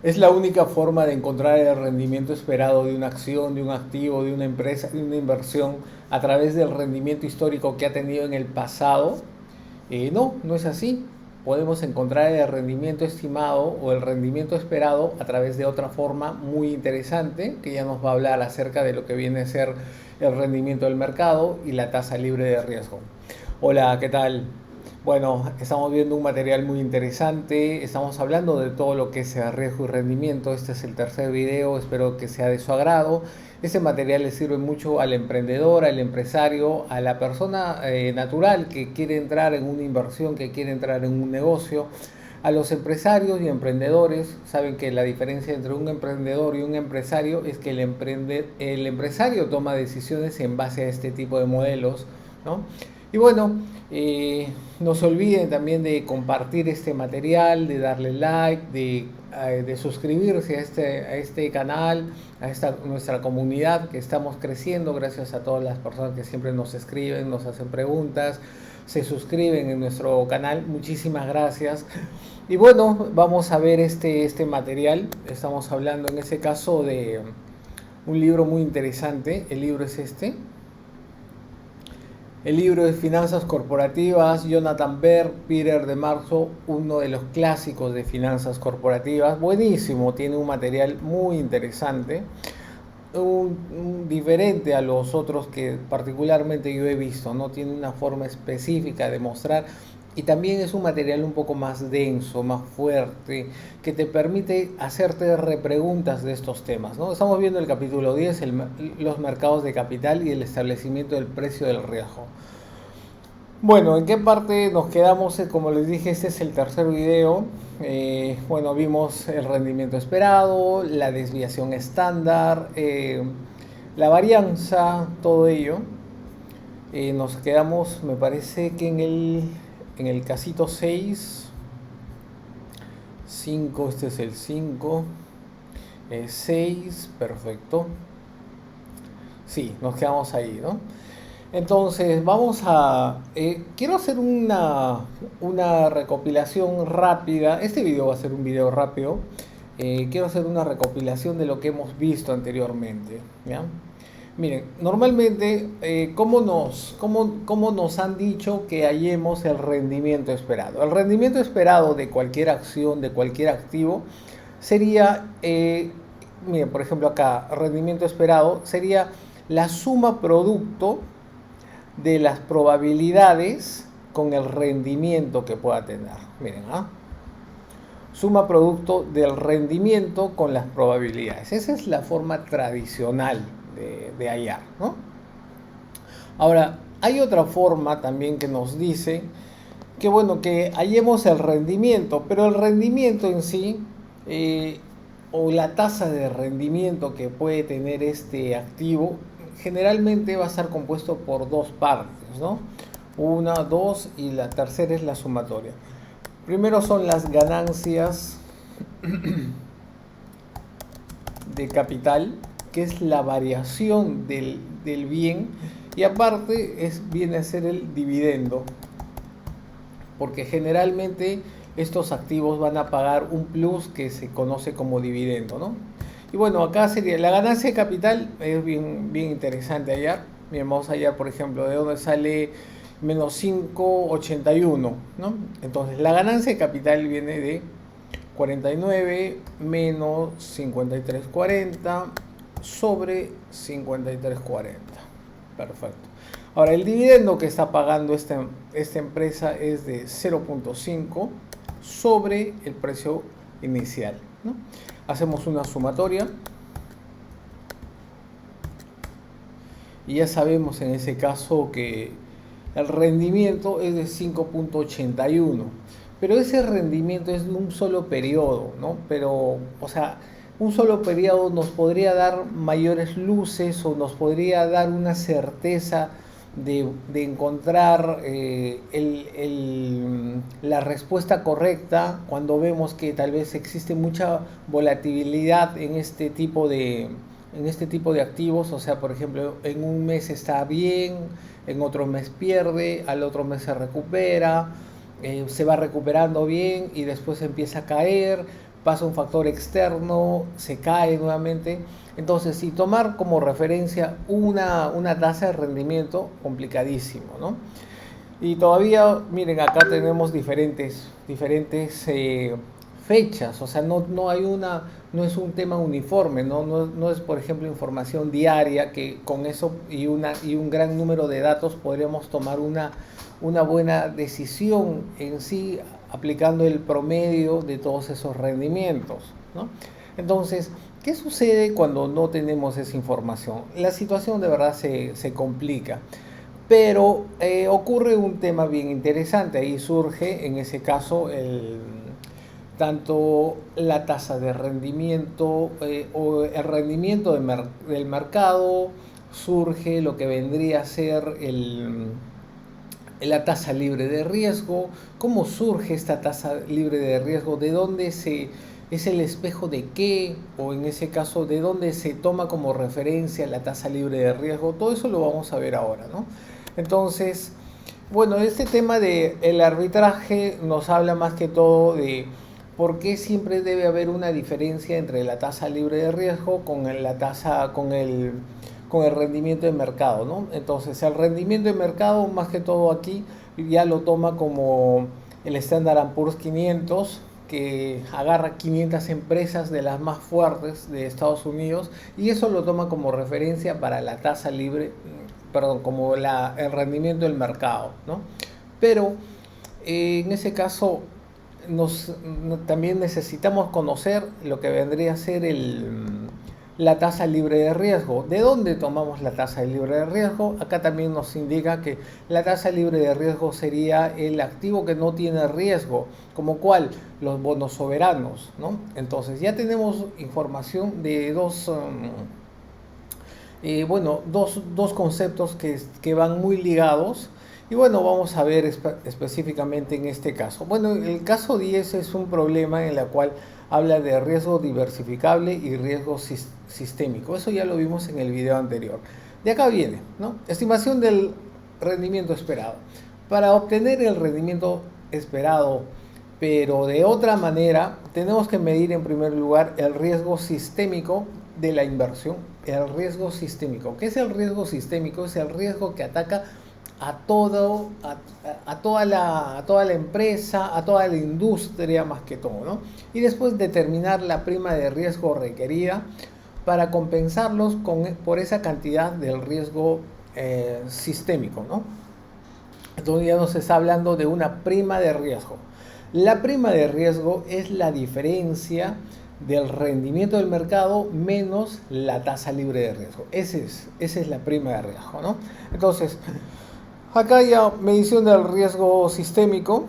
Es la única forma de encontrar el rendimiento esperado de una acción, de un activo, de una empresa, de una inversión a través del rendimiento histórico que ha tenido en el pasado. No, no es así. Podemos encontrar el rendimiento estimado o el rendimiento esperado a través de otra forma muy interesante que ya nos va a hablar acerca de lo que viene a ser el rendimiento del mercado y la tasa libre de riesgo. Hola, ¿qué tal? Bueno, estamos viendo un material muy interesante, estamos hablando de todo lo que es riesgo y rendimiento. Este es el tercer video, espero que sea de su agrado. Este material le sirve mucho al emprendedor, al empresario, a la persona natural que quiere entrar en una inversión, que quiere entrar en un negocio. A los empresarios y emprendedores, saben que la diferencia entre un emprendedor y un empresario es que el empresario toma decisiones en base a este tipo de modelos, ¿no? Y bueno, no se olviden también de compartir este material, de darle like, de suscribirse a este canal, a nuestra comunidad que estamos creciendo gracias a todas las personas que siempre nos escriben, nos hacen preguntas, se suscriben en nuestro canal. Muchísimas gracias. Y bueno, vamos a ver este material. Estamos hablando en ese caso de un libro muy interesante. El libro es este. El libro de Finanzas Corporativas, Jonathan Berg, Peter de Marzo, uno de los clásicos de finanzas corporativas. Buenísimo, tiene un material muy interesante, diferente a los otros que particularmente yo he visto, ¿no? Tiene una forma específica de mostrar y también es un material un poco más denso, más fuerte, que te permite hacerte repreguntas de estos temas, ¿no? Estamos viendo el capítulo 10, los mercados de capital y el establecimiento del precio del riesgo. Bueno, ¿en qué parte nos quedamos? Como les dije, este es el tercer video. Bueno, vimos el rendimiento esperado, la desviación estándar, la varianza, todo ello. Nos quedamos, me parece que en el casito 6, 5, este es el 5, 6, perfecto. Sí, nos quedamos ahí, ¿no? Entonces, quiero hacer una recopilación rápida. Este video va a ser un video rápido. Quiero hacer una recopilación de lo que hemos visto anteriormente, ¿ya? Miren, normalmente, ¿cómo nos han dicho que hallemos el rendimiento esperado? El rendimiento esperado de cualquier acción, de cualquier activo, sería, miren, por ejemplo acá, rendimiento esperado sería la suma producto de las probabilidades con el rendimiento que pueda tener. Miren, ¿ah? Suma producto del rendimiento con las probabilidades. Esa es la forma tradicional de hallar, ¿no? Ahora, hay otra forma también que nos dice que bueno, que hallemos el rendimiento, pero el rendimiento en sí, o la tasa de rendimiento que puede tener este activo, generalmente va a estar compuesto por dos partes, ¿no? Una, dos y la tercera es la sumatoria. Primero son las ganancias de capital, que es la variación del bien, y aparte viene a ser el dividendo, porque generalmente estos activos van a pagar un plus que se conoce como dividendo, ¿no? Y bueno, acá sería la ganancia de capital, es bien interesante hallar. Bien, vamos a hallar, por ejemplo, de dónde sale menos 5,81, ¿no? Entonces, la ganancia de capital viene de 49 menos 53,40 sobre 53,40. Perfecto. Ahora, el dividendo que está pagando esta empresa es de 0,5 sobre el precio inicial, ¿no? Hacemos una sumatoria y ya sabemos en ese caso que el rendimiento es de 5,81, pero ese rendimiento es de un solo periodo, ¿no? Pero, o sea, un solo periodo nos podría dar mayores luces o nos podría dar una certeza de encontrar la respuesta correcta cuando vemos que tal vez existe mucha volatilidad en este tipo de activos. O sea, por ejemplo, en un mes está bien, en otro mes pierde, al otro mes se recupera, se va recuperando bien y después empieza a caer, pasa un factor externo, se cae nuevamente. Entonces, si tomar como referencia una tasa de rendimiento, complicadísimo, ¿no? Y todavía, miren, acá tenemos diferentes fechas, o sea, no hay no es un tema uniforme, no es, por ejemplo, información diaria que con eso y un gran número de datos podríamos tomar una buena decisión en sí aplicando el promedio de todos esos rendimientos, ¿no? Entonces, ¿qué sucede cuando no tenemos esa información? La situación de verdad se complica. Pero ocurre un tema bien interesante, ahí surge en ese caso tanto la tasa de rendimiento o el rendimiento del mercado, surge lo que vendría a ser la tasa libre de riesgo. ¿Cómo surge esta tasa libre de riesgo? ¿De dónde es el espejo de qué? O en ese caso, ¿de dónde se toma como referencia la tasa libre de riesgo? Todo eso lo vamos a ver ahora, ¿no? Entonces, bueno, este tema del arbitraje nos habla más que todo de por qué siempre debe haber una diferencia entre la tasa libre de riesgo con el rendimiento de mercado, ¿no? Entonces, el rendimiento de mercado, más que todo aquí, ya lo toma como el Standard & Poor's 500, que agarra 500 empresas de las más fuertes de Estados Unidos y eso lo toma como referencia para la tasa libre, perdón, como el rendimiento del mercado, ¿no? Pero en ese caso también necesitamos conocer lo que vendría a ser la tasa libre de riesgo. ¿De dónde tomamos la tasa libre de riesgo? Acá también nos indica que la tasa libre de riesgo sería el activo que no tiene riesgo, como cuál, los bonos soberanos, ¿no? Entonces ya tenemos información de dos conceptos que van muy ligados. Y bueno, vamos a ver específicamente en este caso. Bueno, el caso 10 es un problema en el cual habla de riesgo diversificable y riesgo sistémico. Eso ya lo vimos en el video anterior. De acá viene, ¿no? Estimación del rendimiento esperado. Para obtener el rendimiento esperado, pero de otra manera, tenemos que medir en primer lugar el riesgo sistémico de la inversión. El riesgo sistémico. ¿Qué es el riesgo sistémico? Es el riesgo que ataca a toda la empresa, a toda la industria más que todo, ¿no? Y después determinar la prima de riesgo requerida para compensarlos por esa cantidad del riesgo sistémico, ¿no? Entonces ya nos está hablando de una prima de riesgo. La prima de riesgo es la diferencia del rendimiento del mercado menos la tasa libre de riesgo. Esa es la prima de riesgo, ¿no? Entonces, acá ya medición del riesgo sistémico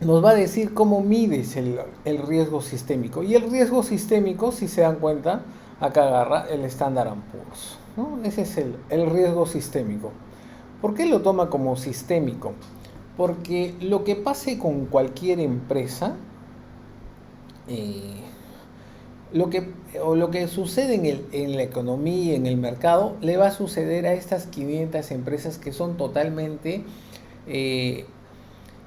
nos va a decir cómo mides el riesgo sistémico. Y el riesgo sistémico, si se dan cuenta, acá agarra el Standard & Poor's, ¿no? Ese es el riesgo sistémico. ¿Por qué lo toma como sistémico? Porque lo que pase con cualquier empresa, lo que sucede en la economía, en el mercado, le va a suceder a estas 500 empresas que son totalmente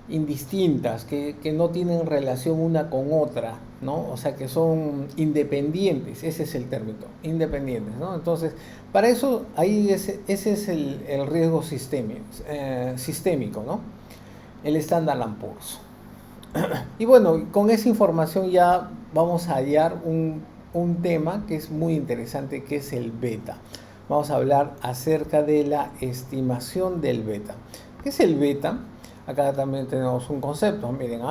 indistintas, que no tienen relación una con otra, ¿no? O sea, que son independientes, ese es el término, independientes, ¿no? Entonces, para eso, ese es el riesgo sistémico, ¿no? El Standard & Poor's. Y bueno, con esa información ya vamos a hallar un tema que es muy interesante, que es el beta. Vamos a hablar acerca de la estimación del beta. ¿Qué es el beta? Acá también tenemos un concepto, miren,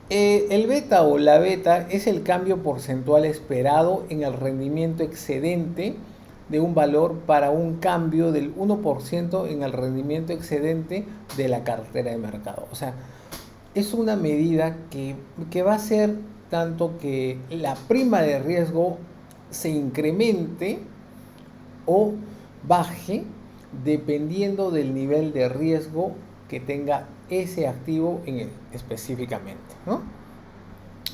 el beta o la beta es el cambio porcentual esperado en el rendimiento excedente de un valor para un cambio del 1% en el rendimiento excedente de la cartera de mercado. O sea, es una medida que va a hacer tanto que la prima de riesgo se incremente o baje dependiendo del nivel de riesgo que tenga ese activo específicamente, ¿no?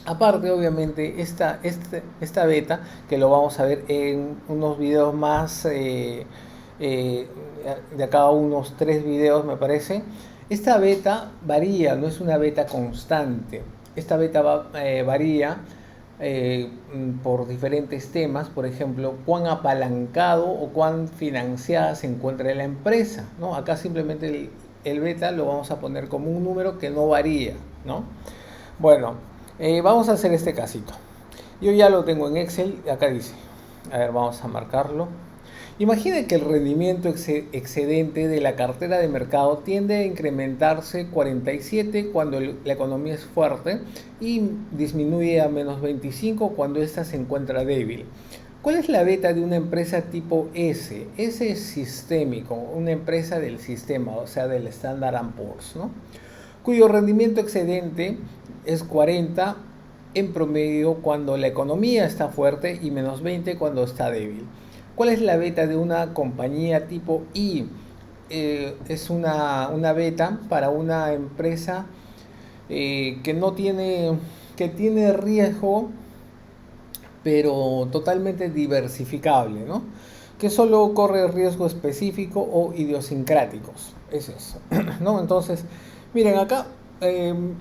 Aparte, obviamente, esta beta, que lo vamos a ver en unos videos más, de acá a unos 3 videos me parece, esta beta varía, no es una beta constante. Esta beta varía por diferentes temas, por ejemplo, cuán apalancado o cuán financiada se encuentra la empresa, ¿no? Acá simplemente el beta lo vamos a poner como un número que no varía, ¿no? Bueno, vamos a hacer este casito. Yo ya lo tengo en Excel, acá dice, a ver, vamos a marcarlo. Imagine que el rendimiento excedente de la cartera de mercado tiende a incrementarse 47 cuando la economía es fuerte y disminuye a menos 25 cuando ésta se encuentra débil. ¿Cuál es la beta de una empresa tipo S? S es sistémico, una empresa del sistema, o sea, del Standard & Poor's, ¿no? Cuyo rendimiento excedente es 40 en promedio cuando la economía está fuerte y menos 20 cuando está débil. ¿Cuál es la beta de una compañía tipo I? Es una beta para una empresa que no tiene, que tiene riesgo, pero totalmente diversificable, ¿no? Que solo corre riesgo específico o idiosincráticos. Es eso, ¿no? Entonces, miren, acá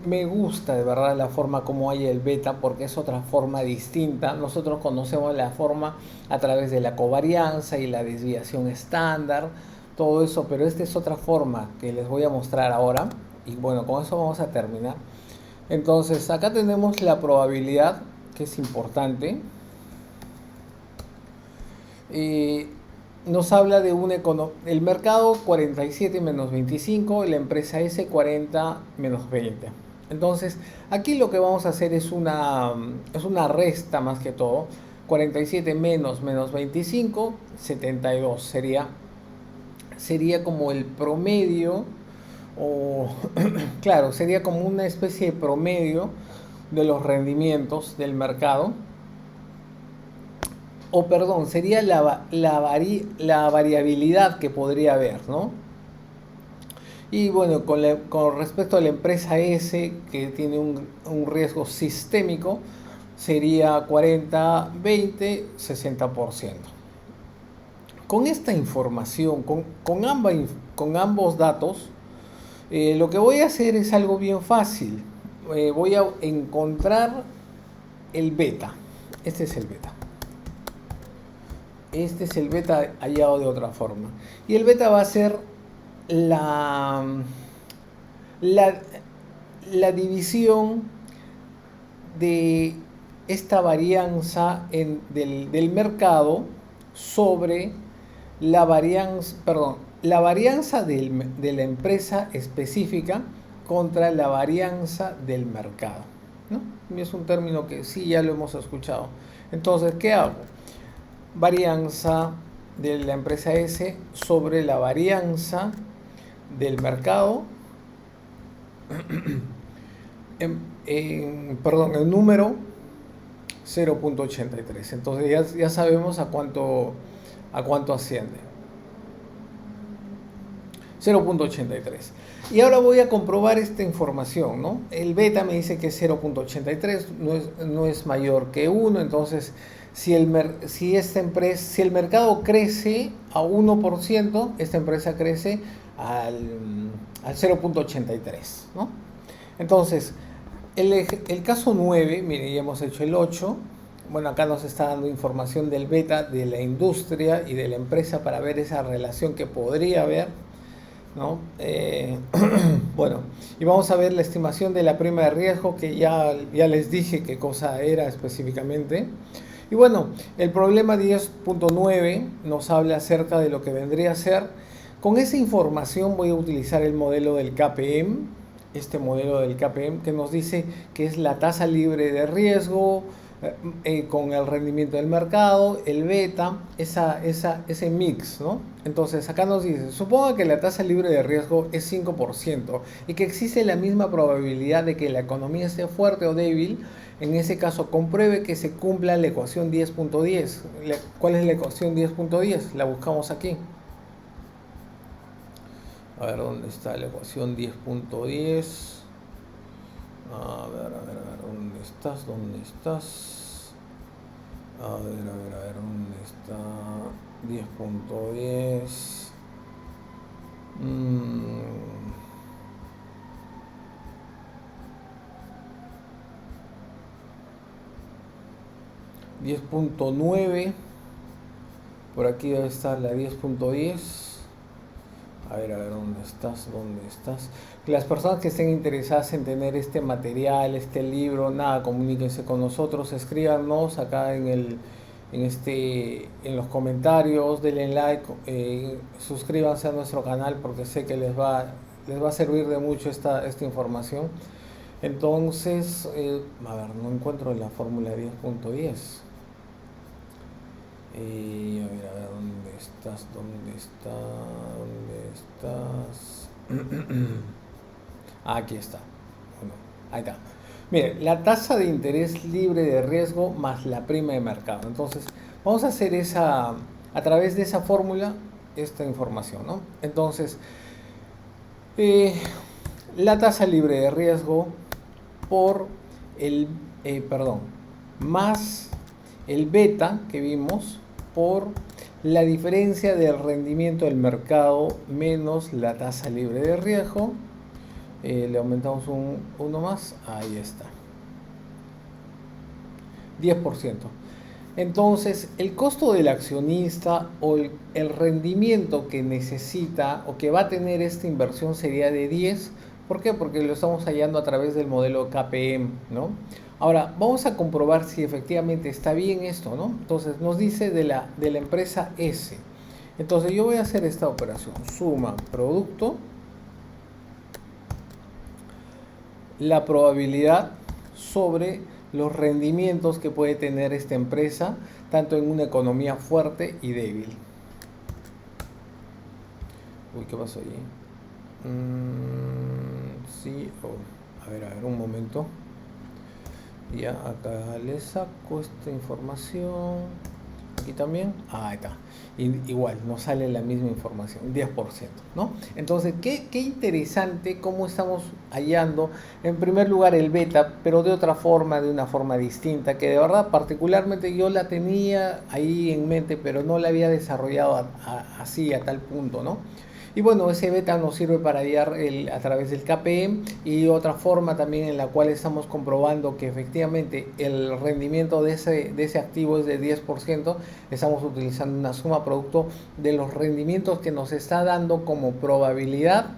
me gusta de verdad la forma como hay el beta porque es otra forma distinta. Nosotros conocemos la forma a través de la covarianza y la desviación estándar, todo eso, pero esta es otra forma que les voy a mostrar ahora. Y bueno, con eso vamos a terminar. Entonces, acá tenemos la probabilidad, que es importante. Eh, Nos habla de el mercado 47 menos 25, la empresa S 40 menos 20. Entonces, aquí lo que vamos a hacer es una resta más que todo. 47 menos 25, 72 sería como el promedio, o claro, sería como una especie de promedio de los rendimientos del mercado, o perdón, sería la variabilidad que podría haber, ¿no? Y bueno, con respecto a la empresa S, que tiene un riesgo sistémico, sería 40, 20, 60%. Con esta información, con ambos datos, lo que voy a hacer es algo bien fácil. Voy a encontrar el beta. Este es el beta. Este es el beta hallado de otra forma. Y el beta va a ser la, la, la división de esta varianza del mercado sobre la varianza de la empresa específica contra la varianza del mercado, ¿no? Es un término que sí ya lo hemos escuchado. Entonces, ¿qué hago? Varianza de la empresa S sobre la varianza del mercado, perdón, el número 0.83. Entonces ya sabemos a cuánto asciende. 0.83. Y ahora voy a comprobar esta información, ¿no? El beta me dice que es 0.83, no es mayor que 1, entonces si el mercado crece a 1%, esta empresa crece al 0.83, ¿no? Entonces, el caso 9, mire, ya hemos hecho el 8. Bueno, acá nos está dando información del beta, de la industria y de la empresa para ver esa relación que podría haber, ¿no? Bueno, y vamos a ver la estimación de la prima de riesgo, que ya les dije qué cosa era específicamente. Y bueno, el problema 10.9 nos habla acerca de lo que vendría a ser. Con esa información voy a utilizar el modelo del KPM, este modelo del KPM que nos dice que es la tasa libre de riesgo con el rendimiento del mercado, el beta, ese mix, ¿no? Entonces acá nos dice, suponga que la tasa libre de riesgo es 5% y que existe la misma probabilidad de que la economía esté fuerte o débil. En ese caso, compruebe que se cumpla la ecuación 10.10. ¿Cuál es la ecuación 10.10? La buscamos aquí. A ver, ¿dónde está la ecuación 10.10? A ver, ¿dónde estás? ¿Dónde estás? A ver, ¿dónde está? 10.10. 10.9. Por aquí debe estar la 10.10. A ver, ¿dónde estás? ¿Dónde estás? Las personas que estén interesadas en tener este material, este libro, nada, comuníquense con nosotros, escríbanos acá en los comentarios, denle like, suscríbanse a nuestro canal porque sé que les va a servir de mucho esta información. Entonces, a ver, no encuentro la fórmula 10.10. A ver, ¿dónde estás? ¿Dónde estás? Aquí está. Bueno, ahí está. Mire, la tasa de interés libre de riesgo más la prima de mercado. Entonces, vamos a hacer a través de esa fórmula, esta información, ¿no? Entonces, eh, la tasa libre de riesgo por perdón, más el beta que vimos por la diferencia del rendimiento del mercado menos la tasa libre de riesgo. Le aumentamos uno más, ahí está, 10%. Entonces, el costo del accionista o el rendimiento que necesita o que va a tener esta inversión sería de 10. ¿Por qué? Porque lo estamos hallando a través del modelo KPM, ¿no? Ahora, vamos a comprobar si efectivamente está bien esto, ¿no? Entonces, nos dice de la empresa S. Entonces, yo voy a hacer esta operación. Suma producto, la probabilidad sobre los rendimientos que puede tener esta empresa, tanto en una economía fuerte y débil. Uy, ¿qué pasó allí? Sí, a ver, un momento. Ya, acá le saco esta información. Aquí también. Ahí está. Igual, nos sale la misma información, 10%, ¿no? Entonces, qué interesante cómo estamos hallando, en primer lugar, el beta, pero de otra forma, de una forma distinta, que de verdad, particularmente yo la tenía ahí en mente, pero no la había desarrollado así, a tal punto, ¿no? Y bueno, ese beta nos sirve para hallar a través del KPM y otra forma también en la cual estamos comprobando que efectivamente el rendimiento de ese activo es de 10%. Estamos utilizando una suma producto de los rendimientos que nos está dando como probabilidad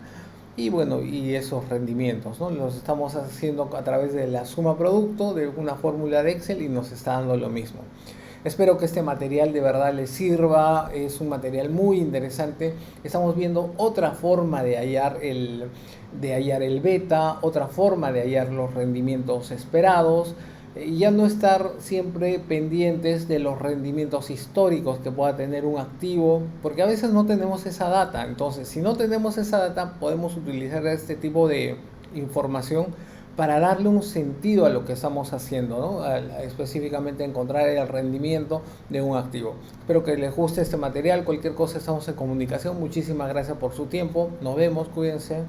y bueno, y esos rendimientos, ¿no? Los estamos haciendo a través de la suma producto de una fórmula de Excel y nos está dando lo mismo. Espero que este material de verdad les sirva, es un material muy interesante. Estamos viendo otra forma de hallar el beta, otra forma de hallar los rendimientos esperados, y ya no estar siempre pendientes de los rendimientos históricos que pueda tener un activo, porque a veces no tenemos esa data. Entonces, si no tenemos esa data, podemos utilizar este tipo de información para darle un sentido a lo que estamos haciendo, ¿no? Específicamente encontrar el rendimiento de un activo. Espero que les guste este material. Cualquier cosa estamos en comunicación. Muchísimas gracias por su tiempo. Nos vemos. Cuídense.